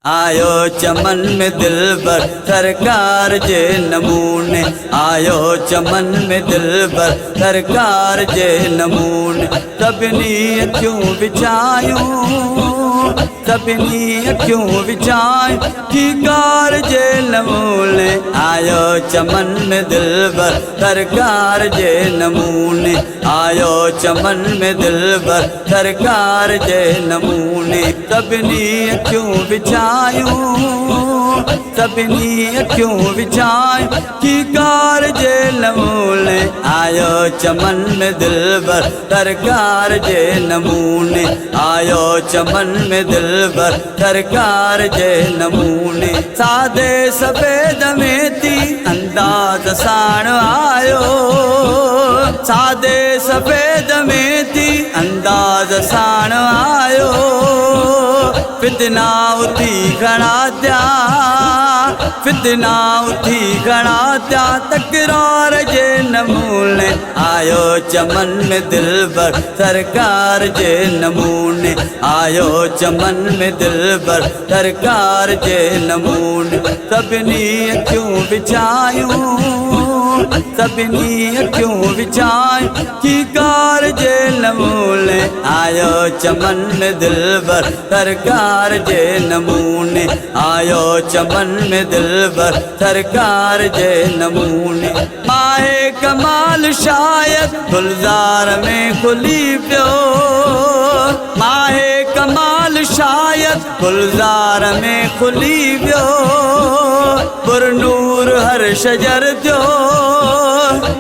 आयो चमन में दिलबर सरकार जे नमूने, आयो चमन में दिलबर सरकार जे नमूने। सभिनी अखियूं विछायूं, सभिनी अखियूं विछायूं कार जे नमूने। आयो चमन में दिलबर सरकार जे नमूने, आयो चमन में दिलबर सरकार जे नमूने। सभिनी अखियूं विछायूं, सभिनी अखियूं विछायूं कार जे नमूने। आयो चमन में दिलबर सरकार जे नमूने, आयो चमन में दिलबर सरकार जे नमूने। सादे सफेद में थी अंदाज साण आयो, सादे सफेद में थी अंदाज साण आयो। फितना उथी खड़ा थिया, फितना उथी खड़ा थिया तकरार जे नमूने। आयो चमन में दिलबर सरकार जे नमूने, आयो चमन में दिलबर सरकार जे नमूने। सभिनी अखियूं विछायूं, सभिनी अखियूं विछायूं कार जे नमूने। आयो चमन में दिलबर सरकार जे नमूने, आयो चमन में दिलबर सरकार जे नमूने। माहे कमाल शायद गुलजार में खुली पियो, माहे कमाल शायद गुलजार में खुली पियो। पुरनूर हर शजर थियो,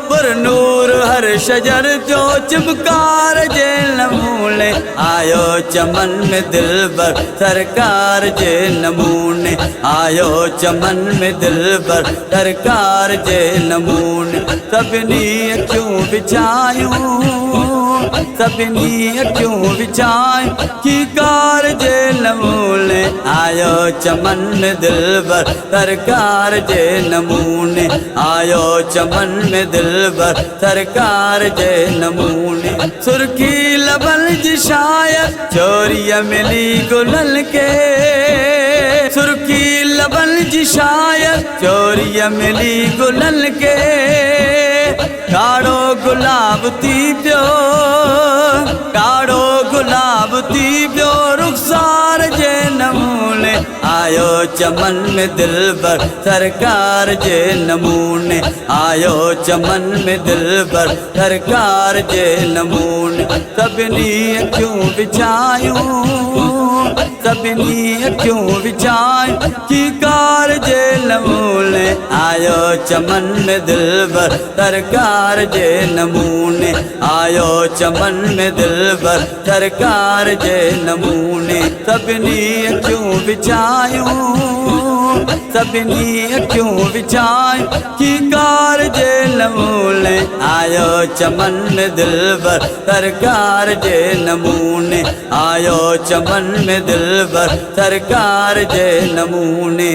पुरनूर हर शजर थियो चिमकार जे नमूने। आयो चमन में दिलबर सरकार जे नमूने, आयो चमन में दिलबर सरकार जे नमूने। सभिनी अखियूं विछायूं, सभिनी अखियूं विछायूं कार जे नमूने। आयो चमन में दिलबर सरकार जे नमूने, आयो चमन में दिलबर सरकार जे नमूने। सुर्खी लबन जी शायद चोरीअ मिली गुलनि के, सुर्खी लबन जी शायद चोरीअ मिली गुलनि के। काड़ो गुलाब थी पियो, काड़ो गुलाब थी पियो रुखसार जे नमूने। आयो चमन में दिलबर सरकार जे नमूने, आयो चमन में दिलबर सरकार जे नमूने। सभिनी अखियूं विछायूं, सभिनी अखियूं विछायूं कार जे नमूने। आयो चमन में दिलबर सरकार जे नमूने, आयो चमन में दिलबर सरकार जे नमूने। सभिनी अखियूं विछायूं, सभिनी अखियूं विछायूं कार जे नमूने। आयो चमन में दिलबर सरकार जे नमूने, आयो चमन में दिलबर सरकार जे नमूने।